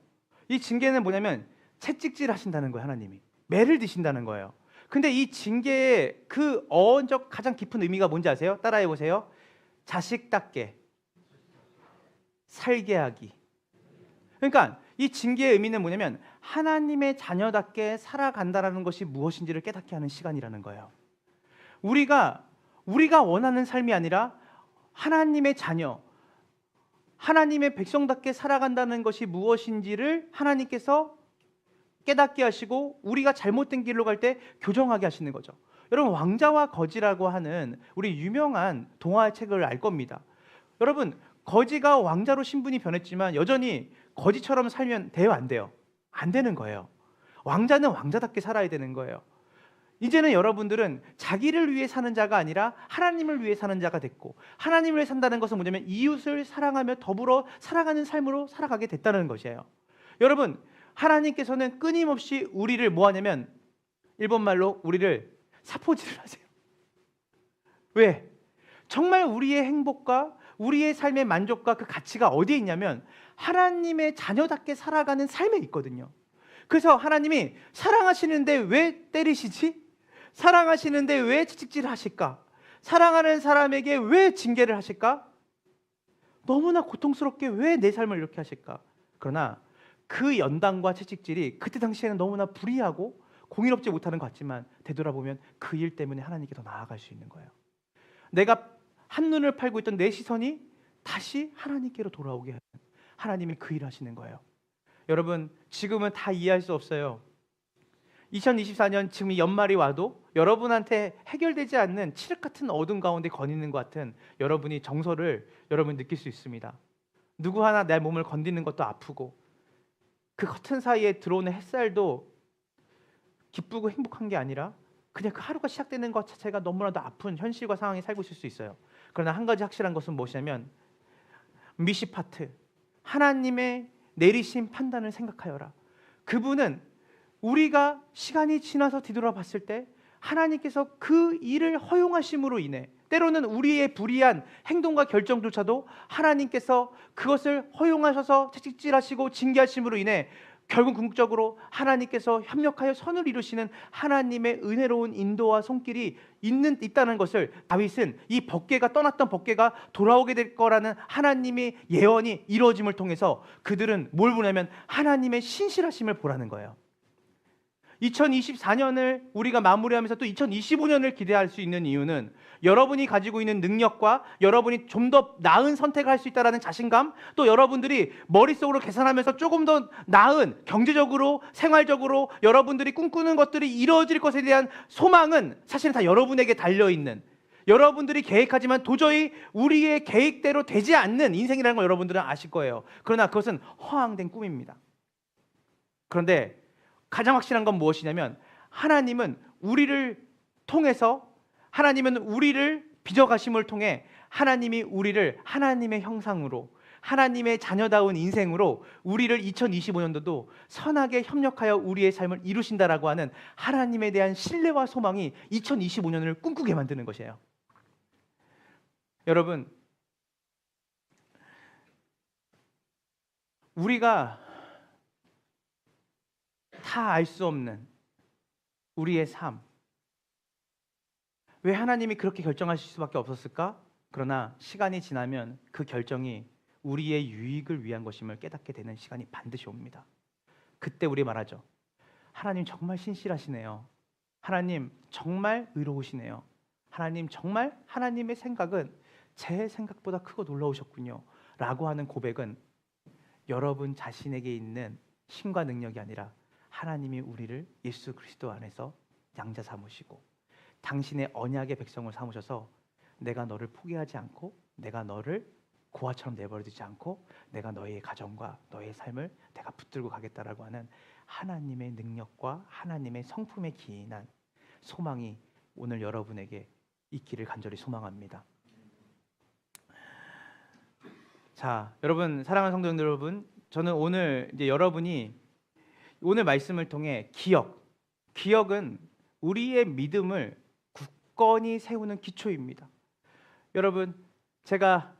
이 징계는 뭐냐면 채찍질 하신다는 거예요. 하나님이 매를 드신다는 거예요. 근데 이 징계의 그 어원적 가장 깊은 의미가 뭔지 아세요? 따라해 보세요. 자식답게 살게 하기. 그러니까 이 징계의 의미는 뭐냐면 하나님의 자녀답게 살아간다는 것이 무엇인지를 깨닫게 하는 시간이라는 거예요. 우리가 원하는 삶이 아니라 하나님의 자녀, 하나님의 백성답게 살아간다는 것이 무엇인지를 하나님께서 깨닫게 하시고 우리가 잘못된 길로 갈 때 교정하게 하시는 거죠. 여러분, 왕자와 거지라고 하는 우리 유명한 동화책을 알 겁니다. 여러분, 거지가 왕자로 신분이 변했지만 여전히 거지처럼 살면 돼요, 안 돼요? 안 되는 거예요. 왕자는 왕자답게 살아야 되는 거예요. 이제는 여러분들은 자기를 위해 사는 자가 아니라 하나님을 위해 사는 자가 됐고, 하나님을 위해 산다는 것은 뭐냐면 이웃을 사랑하며 더불어 살아가는 삶으로 살아가게 됐다는 것이에요. 여러분, 하나님께서는 끊임없이 우리를 뭐 하냐면 일본말로 우리를 사포질을 하세요. 왜? 정말 우리의 행복과 우리의 삶의 만족과 그 가치가 어디에 있냐면 하나님의 자녀답게 살아가는 삶에 있거든요. 그래서 하나님이 사랑하시는데 왜 때리시지? 사랑하시는데 왜 채찍질을 하실까? 사랑하는 사람에게 왜 징계를 하실까? 너무나 고통스럽게 왜 내 삶을 이렇게 하실까? 그러나 그 연단과 채찍질이 그때 당시에는 너무나 불의하고 공의롭지 못하는 것 같지만 되돌아보면 그 일 때문에 하나님께 더 나아갈 수 있는 거예요. 내가 한눈을 팔고 있던 내 시선이 다시 하나님께로 돌아오게 하는 하나님이 그 일을 하시는 거예요. 여러분, 지금은 다 이해할 수 없어요. 2024년 지금 연말이 와도 여러분한테 해결되지 않는 칠흑 같은 어둠 가운데 거니는 것 같은 여러분이 정서를 여러분 느낄 수 있습니다. 누구 하나 내 몸을 건드리는 것도 아프고 그 커튼 사이에 들어오는 햇살도 기쁘고 행복한 게 아니라 그냥 그 하루가 시작되는 것 자체가 너무나도 아픈 현실과 상황에 살고 있을 수 있어요. 그러나 한 가지 확실한 것은 무엇이냐면 미시파트, 하나님의 내리신 판단을 생각하여라. 그분은 우리가 시간이 지나서 뒤돌아봤을 때 하나님께서 그 일을 허용하심으로 인해 때로는 우리의 불의한 행동과 결정조차도 하나님께서 그것을 허용하셔서 채찍질하시고 징계하심으로 인해 결국 궁극적으로 하나님께서 협력하여 선을 이루시는 하나님의 은혜로운 인도와 손길이 있다는 것을 다윗은 이 법궤가 떠났던 법궤가 돌아오게 될 거라는 하나님의 예언이 이루어짐을 통해서 그들은 뭘 보냐면 하나님의 신실하심을 보라는 거예요. 2024년을 우리가 마무리하면서 또 2025년을 기대할 수 있는 이유는 여러분이 가지고 있는 능력과 여러분이 좀 더 나은 선택을 할 수 있다는 자신감, 또 여러분들이 머릿속으로 계산하면서 조금 더 나은 경제적으로 생활적으로 여러분들이 꿈꾸는 것들이 이루어질 것에 대한 소망은 사실은 다 여러분에게 달려있는, 여러분들이 계획하지만 도저히 우리의 계획대로 되지 않는 인생이라는 걸 여러분들은 아실 거예요. 그러나 그것은 허황된 꿈입니다. 그런데 가장 확실한 건 무엇이냐면 하나님은 우리를 빚어가심을 통해 하나님이 우리를 하나님의 형상으로 하나님의 자녀다운 인생으로 우리를 2025년도도 선하게 협력하여 우리의 삶을 이루신다라고 하는 하나님에 대한 신뢰와 소망이 2025년을 꿈꾸게 만드는 것이에요. 여러분, 우리가 다 알 수 없는 우리의 삶. 왜 하나님이 그렇게 결정하실 수밖에 없었을까? 그러나 시간이 지나면 그 결정이 우리의 유익을 위한 것임을 깨닫게 되는 시간이 반드시 옵니다. 그때 우리 말하죠. 하나님 정말 신실하시네요. 하나님 정말 의로우시네요. 하나님 정말 하나님의 생각은 제 생각보다 크고 놀라우셨군요. 라고 하는 고백은 여러분 자신에게 있는 힘과 능력이 아니라 하나님이 우리를 예수 그리스도 안에서 양자 삼으시고 당신의 언약의 백성을 삼으셔서 내가 너를 포기하지 않고 내가 너를 고아처럼 내버려두지 않고 내가 너의 가정과 너의 삶을 내가 붙들고 가겠다라고 하는 하나님의 능력과 하나님의 성품에 기인한 소망이 오늘 여러분에게 있기를 간절히 소망합니다. 자, 여러분 사랑하는 성도님들 여러분, 저는 오늘 이제 여러분이 오늘 말씀을 통해 기억은 우리의 믿음을 굳건히 세우는 기초입니다. 여러분, 제가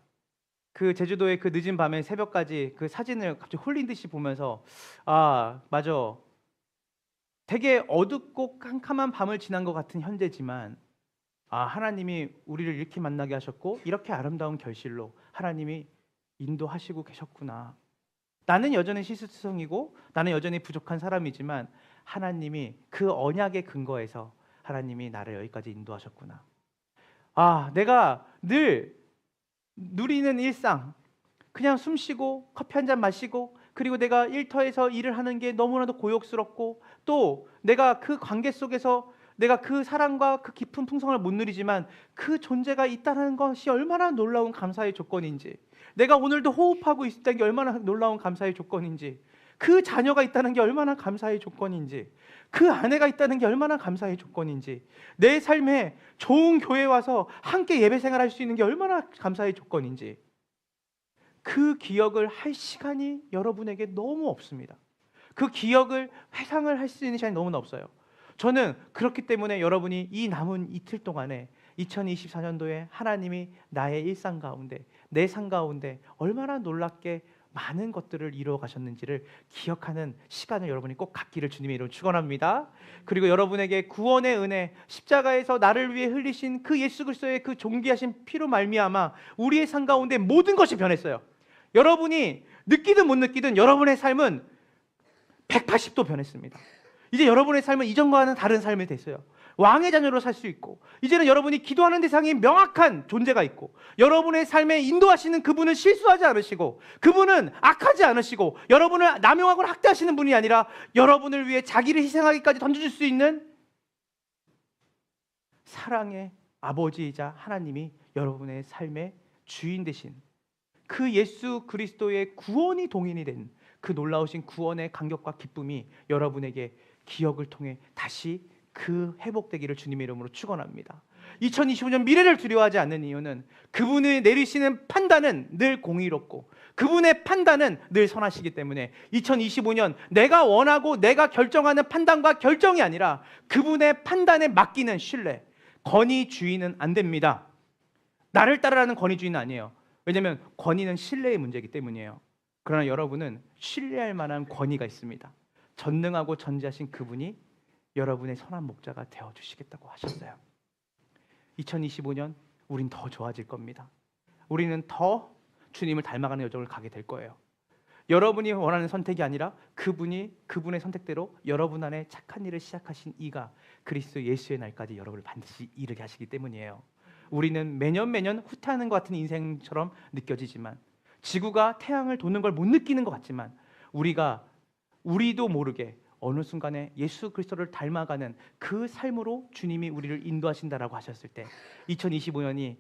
그 제주도의 그 늦은 밤에 새벽까지 그 사진을 갑자기 홀린 듯이 보면서 맞아. 되게 어둡고 캄캄한 밤을 지난 것 같은 현재지만 하나님이 우리를 이렇게 만나게 하셨고 이렇게 아름다운 결실로 하나님이 인도하시고 계셨구나. 나는 여전히 실수성이고 나는 여전히 부족한 사람이지만 하나님이 그 언약의 근거에서 하나님이 나를 여기까지 인도하셨구나. 내가 늘 누리는 일상, 그냥 숨 쉬고 커피 한 잔 마시고 그리고 내가 일터에서 일을 하는 게 너무나도 고역스럽고 또 내가 그 관계 속에서 내가 그 사랑과 그 깊은 풍성을 못 누리지만 그 존재가 있다는 것이 얼마나 놀라운 감사의 조건인지, 내가 오늘도 호흡하고 있다는 게 얼마나 놀라운 감사의 조건인지, 그 자녀가 있다는 게 얼마나 감사의 조건인지, 그 아내가 있다는 게 얼마나 감사의 조건인지, 내 삶에 좋은 교회에 와서 함께 예배 생활할 수 있는 게 얼마나 감사의 조건인지, 그 기억을 할 시간이 여러분에게 너무 없습니다. 그 기억을 회상을 할 수 있는 시간이 너무나 없어요. 저는 그렇기 때문에 여러분이 이 남은 이틀 동안에 2024년도에 하나님이 나의 일상 가운데 내 삶 가운데 얼마나 놀랍게 많은 것들을 이루어 가셨는지를 기억하는 시간을 여러분이 꼭 갖기를 주님의 이름으로 축원합니다. 그리고 여러분에게 구원의 은혜, 십자가에서 나를 위해 흘리신 그 예수 그리스도의 그 존귀하신 피로 말미암아 우리의 삶 가운데 모든 것이 변했어요. 여러분이 느끼든 못 느끼든 여러분의 삶은 180도 변했습니다. 이제 여러분의 삶은 이전과는 다른 삶이 됐어요. 왕의 자녀로 살 수 있고 이제는 여러분이 기도하는 대상이 명확한 존재가 있고 여러분의 삶에 인도하시는 그분은 실수하지 않으시고 그분은 악하지 않으시고 여러분을 남용하거나 학대하시는 분이 아니라 여러분을 위해 자기를 희생하기까지 던져줄 수 있는 사랑의 아버지이자 하나님이 여러분의 삶의 주인 되신 그 예수 그리스도의 구원이 동인이 된 그 놀라우신 구원의 감격과 기쁨이 여러분에게 기억을 통해 다시 그 회복되기를 주님의 이름으로 축원합니다. 2025년 미래를 두려워하지 않는 이유는 그분이 내리시는 판단은 늘 공의롭고 그분의 판단은 늘 선하시기 때문에 2025년 내가 원하고 내가 결정하는 판단과 결정이 아니라 그분의 판단에 맡기는 신뢰, 권위 주의는 안 됩니다. 나를 따르라는 권위 주의는 아니에요. 왜냐하면 권위는 신뢰의 문제이기 때문이에요. 그러나 여러분은 신뢰할 만한 권위가 있습니다. 전능하고 전지하신 그분이 여러분의 선한 목자가 되어주시겠다고 하셨어요. 2025년 우린 더 좋아질 겁니다. 우리는 더 주님을 닮아가는 여정을 가게 될 거예요. 여러분이 원하는 선택이 아니라 그분이 그분의 선택대로 여러분 안에 착한 일을 시작하신 이가 그리스도 예수의 날까지 여러분을 반드시 이르게 하시기 때문이에요. 우리는 매년 후퇴하는 것 같은 인생처럼 느껴지지만 지구가 태양을 도는 걸 못 느끼는 것 같지만 우리도 모르게 어느 순간에 예수 그리스도를 닮아가는 그 삶으로 주님이 우리를 인도하신다라고 하셨을 때 2025년이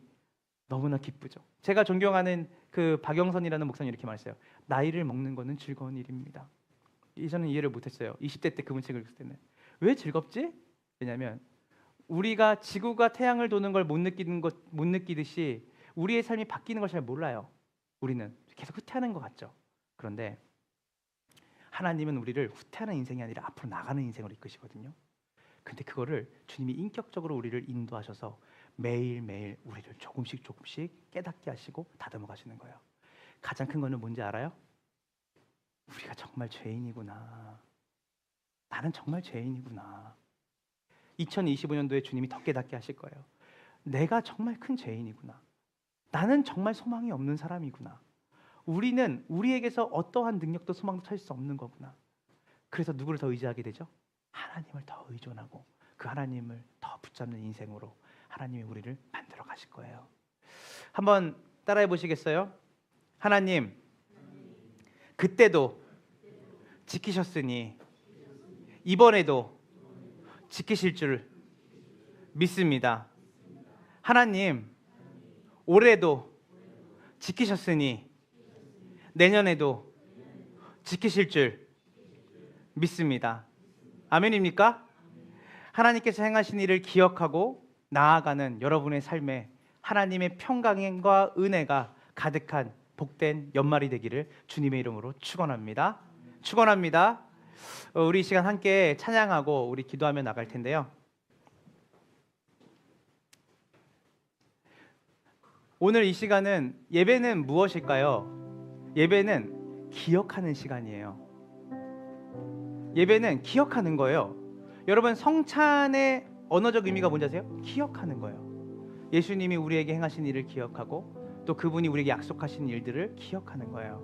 너무나 기쁘죠. 제가 존경하는 그 박영선이라는 목사님이 이렇게 말했어요. 나이를 먹는 것은 즐거운 일입니다. 저는 이해를 못했어요. 20대 때 그분 책을 읽을 때는. 왜 즐겁지? 왜냐하면 우리가 지구가 태양을 도는 걸 못 느끼듯이 우리의 삶이 바뀌는 걸 잘 몰라요. 우리는 계속 후퇴하는 것 같죠. 그런데 하나님은 우리를 후퇴하는 인생이 아니라 앞으로 나가는 인생으로 이끄시거든요. 근데 그거를 주님이 인격적으로 우리를 인도하셔서 매일매일 우리를 조금씩 깨닫게 하시고 다듬어 가시는 거예요. 가장 큰 거는 뭔지 알아요? 우리가 정말 죄인이구나. 나는 정말 죄인이구나. 2025년도에 주님이 더 깨닫게 하실 거예요. 내가 정말 큰 죄인이구나. 나는 정말 소망이 없는 사람이구나. 우리는 우리에게서 어떠한 능력도 소망도 찾을 수 없는 거구나. 그래서 누구를 더 의지하게 되죠? 하나님을 더 의존하고 그 하나님을 더 붙잡는 인생으로 하나님이 우리를 만들어 가실 거예요. 한번 따라해 보시겠어요? 하나님, 그때도 지키셨으니 이번에도 지키실 줄 믿습니다. 하나님, 올해도 지키셨으니 내년에도 지키실 줄 믿습니다. 아멘입니까? 하나님께서 행하신 일을 기억하고 나아가는 여러분의 삶에 하나님의 평강과 은혜가 가득한 복된 연말이 되기를 주님의 이름으로 축원합니다. 축원합니다. 우리 이 시간 함께 찬양하고 우리 기도하며 나갈 텐데요. 오늘 이 시간은 예배는 무엇일까요? 예배는 기억하는 시간이에요. 예배는 기억하는 거예요. 여러분, 성찬의 언어적 의미가 뭔지 아세요? 기억하는 거예요. 예수님이 우리에게 행하신 일을 기억하고 또 그분이 우리에게 약속하신 일들을 기억하는 거예요.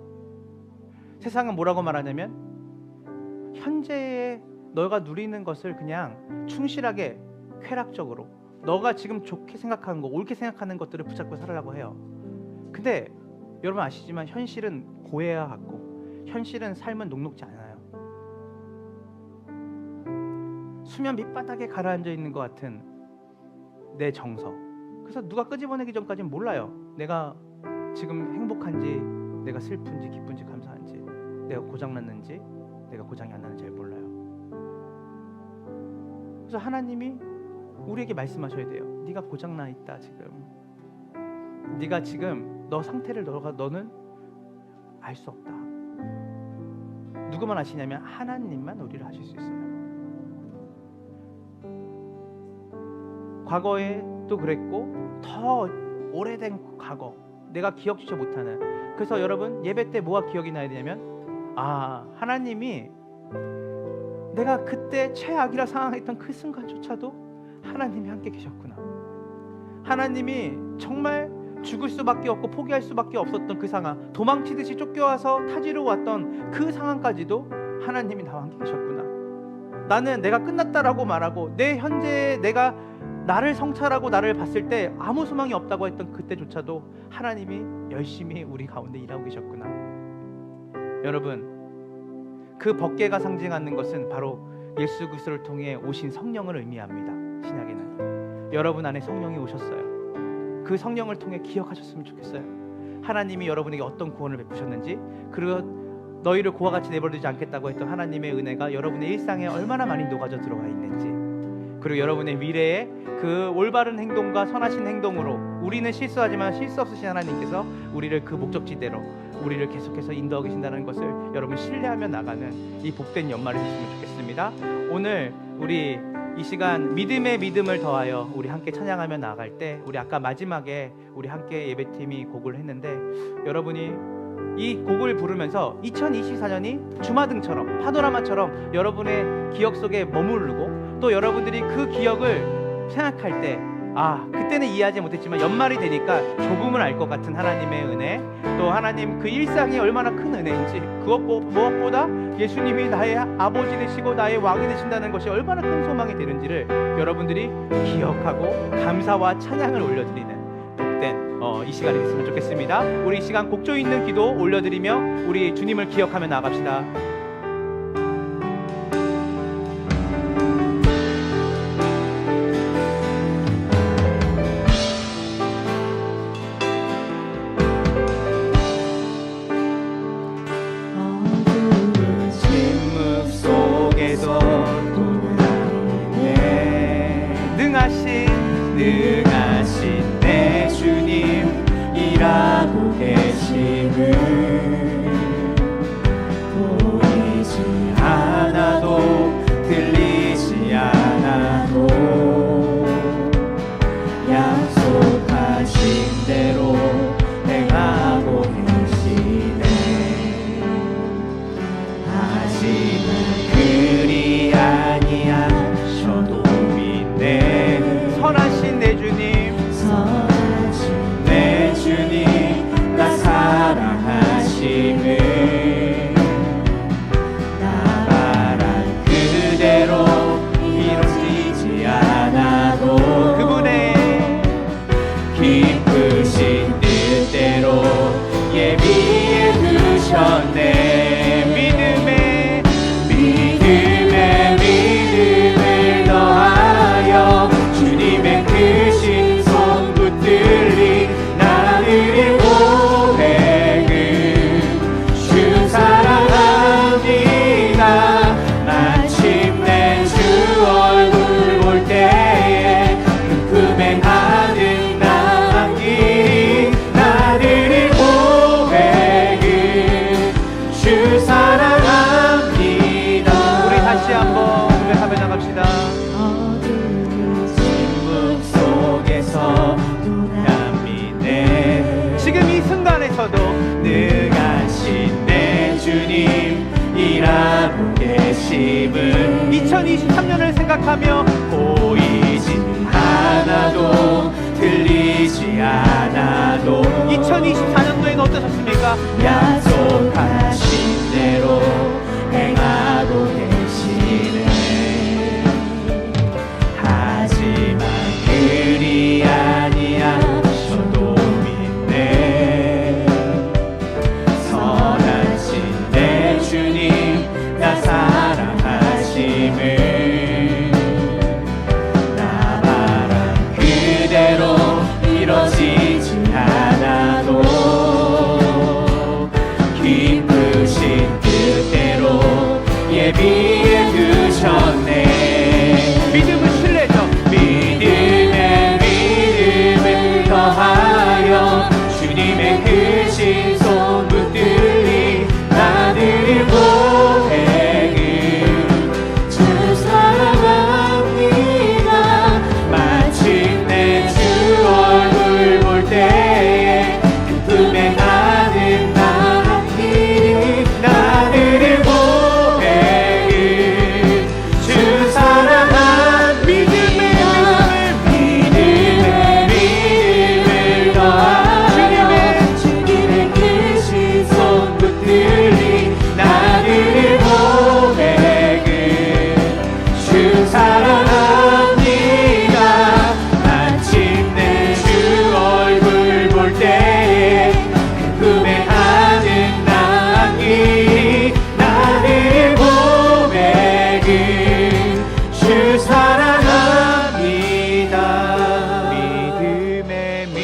세상은 뭐라고 말하냐면 현재의 너가 누리는 것을 그냥 충실하게 쾌락적으로 너가 지금 좋게 생각하는 거, 옳게 생각하는 것들을 붙잡고 살으라고 해요. 근데 여러분 아시지만 현실은 고해와 같고 현실은 삶은 녹록지 않아요. 수면 밑바닥에 가라앉아 있는 것 같은 내 정서. 그래서 누가 끄집어내기 전까지는 몰라요. 내가 지금 행복한지, 내가 슬픈지, 기쁜지, 감사한지, 내가 고장났는지, 내가 고장이 안 나는지 잘 몰라요. 그래서 하나님이 우리에게 말씀하셔야 돼요. 네가 고장나 있다 지금. 네가 지금 너 상태를 너는 알 수 없다. 누구만 아시냐면 하나님만 우리를 아실 수 있어요. 과거에도 그랬고 더 오래된 과거, 내가 기억조차 못하는. 그래서 여러분 예배 때 뭐가 기억이 나야 되냐면 하나님이 내가 그때 최악이라 상황했던 그 순간조차도 하나님이 함께 계셨구나. 하나님이 정말 죽을 수밖에 없고 포기할 수밖에 없었던 그 상황, 도망치듯이 쫓겨와서 타지로 왔던 그 상황까지도 하나님이 나와 함께 계셨구나. 나는 내가 끝났다라고 말하고 내 현재 내가 나를 성찰하고 나를 봤을 때 아무 소망이 없다고 했던 그때조차도 하나님이 열심히 우리 가운데 일하고 계셨구나. 여러분, 그 법궤가 상징하는 것은 바로 예수 그리스도를 통해 오신 성령을 의미합니다. 신약에는 여러분 안에 성령이 오셨어요. 그 성령을 통해 기억하셨으면 좋겠어요. 하나님이 여러분에게 어떤 구원을 베푸셨는지, 그리고 너희를 고와 같이 내버려두지 않겠다고 했던 하나님의 은혜가 여러분의 일상에 얼마나 많이 녹아져 들어가 있는지, 그리고 여러분의 미래에 그 올바른 행동과 선하신 행동으로 우리는 실수하지만 실수 없으신 하나님께서 우리를 그 목적지대로 우리를 계속해서 인도하고 계신다는 것을 여러분 신뢰하며 나가는 이 복된 연말이 됐으면 좋겠습니다. 오늘 우리 이 시간 믿음에 믿음을 더하여 우리 함께 찬양하며 나아갈 때, 우리 아까 마지막에 우리 함께 예배팀이 곡을 했는데 여러분이 이 곡을 부르면서 2024년이 주마등처럼 파노라마처럼 여러분의 기억 속에 머무르고, 또 여러분들이 그 기억을 생각할 때 그때는 이해하지 못했지만 연말이 되니까 조금은 알 것 같은 하나님의 은혜, 또 하나님 그 일상이 얼마나 큰 은혜인지, 무엇보다 예수님이 나의 아버지 되시고 나의 왕이 되신다는 것이 얼마나 큰 소망이 되는지를 여러분들이 기억하고 감사와 찬양을 올려드리는 복된 이 시간이 됐으면 좋겠습니다. 우리 이 시간 곡조 있는 기도 올려드리며 우리 주님을 기억하며 나갑시다. 능하신 내 주님 일하고 계심을 보이지 않아도 들리지 않아도 약속하신 대로 행하고 계시네. 하지만 그리 선하신 내 주님 나 사랑하심을 나 바란 그대로 이루어지지 않아도 그분의 기쁘신 뜻대로 예비해 두셨네. 믿음을 더하여 주님의 크신 손 붙들리 나를 고백은 주 사랑합니다. 마침내 주 얼굴 볼 때에 그 품에 가득 남기리 나를 고백은 주 사랑합니다. 우리 다시 한번 고백하며 나갑시다. 어두운 침묵 속에서 남미네 지금 이 순간에서도 능하신 내 주님 일하고 계심은 2023년을 생각하며 보이진 않아도 들리지 않아도 2024년도에는 어떠셨습니까? 약속하신 대로 행하고 계시네. 하지만 그리 아니하셔도 믿네. 선하신 내 주님 나 사랑하심을 나 바란 그대로 이뤄지지 않아도 기쁘신 뜻대로 예비해 두셨네. 믿음은 신뢰죠. 믿음을 더하여 주님의 크신 손 붙들리 나를 고백은 주 사랑합니다. 마침내 주 얼굴 볼 때에 그 품에 가득 남기리 나를 고백은 주 사랑합니다. 믿음을 더하여 주님의 크신 손 붙들리 나를 고백은 주 사랑합니다. 마침내 주 얼굴 볼 때에 그 품에 가득 남기리 나를 고백은 주 사랑합니다. 믿음의 믿음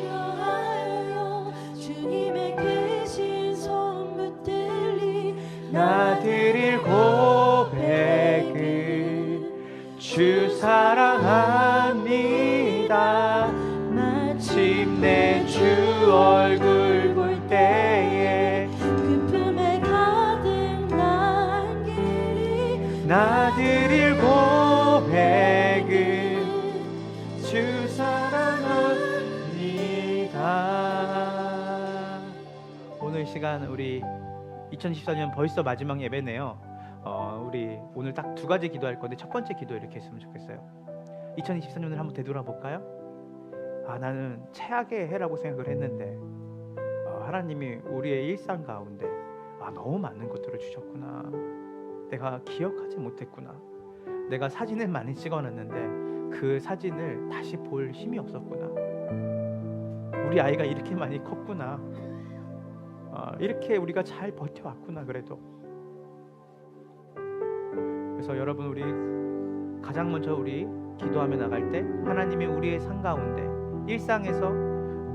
더하여 주님의 크신 손 붙들리 나드릴 고백은 주 사랑합니다. 마침내 주 얼굴 볼 때에 그 품에 가득 남기리 나드릴 고백은 주 사랑합니다. 오늘 시간 우리 2014년 벌써 마지막 예배네요. 우리 오늘 딱 두 가지 기도할 건데 첫 번째 기도 이렇게 했으면 좋겠어요. 2024년을 한번 되돌아볼까요? 나는 최악의 해라고 생각을 했는데 하나님이 우리의 일상 가운데 너무 많은 것들을 주셨구나. 내가 기억하지 못했구나. 내가 사진을 많이 찍어놨는데 그 사진을 다시 볼 힘이 없었구나. 우리 아이가 이렇게 많이 컸구나. 이렇게 우리가 잘 버텨왔구나. 그래도 그래서 여러분 우리 가장 먼저 우리 기도하며 나갈 때 하나님이 우리의 삶 가운데 일상에서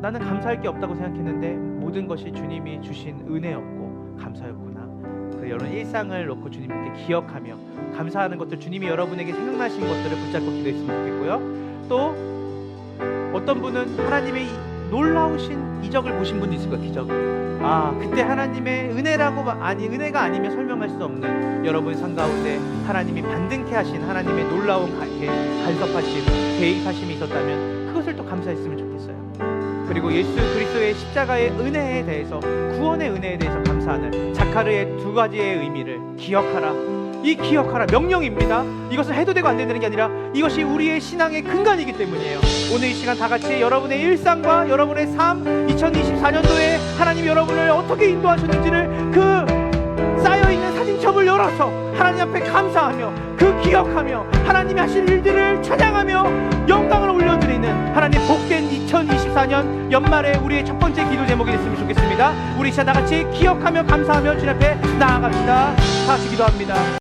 나는 감사할 게 없다고 생각했는데 모든 것이 주님이 주신 은혜였고 감사였구나. 그래서 여러분 일상을 놓고 주님께 기억하며 감사하는 것들, 주님이 여러분에게 생각나신 것들을 붙잡고 기도했으면 좋겠고요. 또 어떤 분은 하나님의 놀라우신 이적을 보신 분도 있을 거예요. 기적을. 그때 하나님의 은혜라고 은혜가 아니면 설명할 수 없는 여러분 삶 가운데 하나님이 반등케 하신 하나님의 놀라운 간섭하심, 개입하심이 있었다면 그것을 또 감사했으면 좋겠어요. 그리고 예수 그리스도의 십자가의 은혜에 대해서, 구원의 은혜에 대해서 감사하는 자카르의 두 가지의 의미를 기억하라. 이 기억하라 명령입니다. 이것을 해도 되고 안 되는 게 아니라 이것이 우리의 신앙의 근간이기 때문이에요. 오늘 이 시간 다 같이 여러분의 일상과 여러분의 삶, 2024년도에 하나님 여러분을 어떻게 인도하셨는지를 그 쌓여있는 사진첩을 열어서 하나님 앞에 감사하며 그 기억하며 하나님이 하신 일들을 찬양하며 영광을 올려드리는 하나님 복된 2024년 연말에 우리의 첫 번째 기도 제목이 됐으면 좋겠습니다. 우리 시간 다 같이 기억하며 감사하며 주님 앞에 나아갑시다. 다 같이 기도합니다.